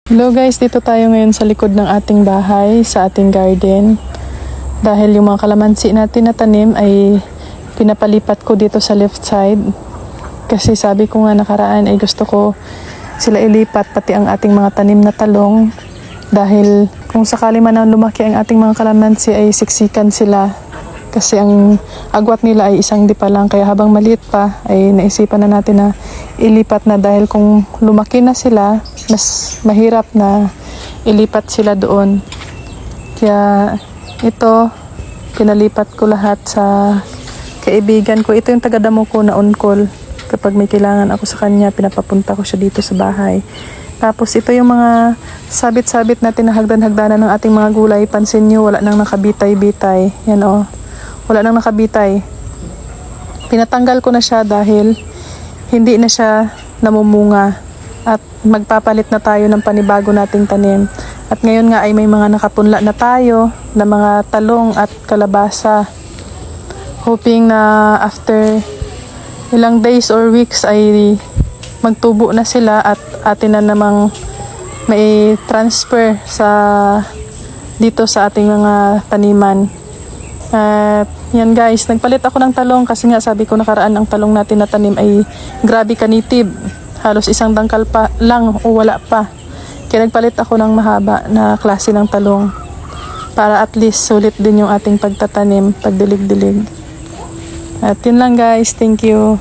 Hello guys, dito tayo ngayon sa likod ng ating bahay, sa ating garden. Dahil yung mga kalamansi natin na tanim ay pinapalipat ko dito sa left side. Kasi sabi ko nga nakaraan ay gusto ko sila ilipat pati ang ating mga tanim na talong. Dahil kung sakali man ang lumaki ang ating mga kalamansi ay siksikan sila. Kasi ang agwat nila ay isang dipa lang, kaya habang maliit pa ay naisipan na natin na ilipat na, dahil kung lumaki na sila mas mahirap na ilipat sila doon. Kaya ito pinalipat ko lahat sa kaibigan ko. Ito yung taga-damo ko na on-call. Kapag may kailangan ako sa kanya, pinapapunta ko siya dito sa bahay. Tapos ito yung mga sabit-sabit natin na hagdan-hagdanan ng ating mga gulay. Pansin nyo, wala nang nakabitay-bitay. Yan o. Wala nang nakabitay. Pinatanggal ko na siya dahil hindi na siya namumunga. At magpapalit na tayo ng panibago nating tanim. At ngayon nga ay may mga nakapunla na tayo na mga talong at kalabasa. Hoping na after ilang days or weeks ay magtubo na sila at atin na namang may transfer sa dito sa ating mga taniman. At yan guys, nagpalit ako ng talong kasi nga sabi ko nakaraan ang talong natin na tanim ay grabe kanitib. Halos isang dangkal pa lang o wala pa. Kaya nagpalit ako ng mahaba na klase ng talong para at least sulit din yung ating pagtatanim, pagdilig-dilig. At yun lang guys, thank you.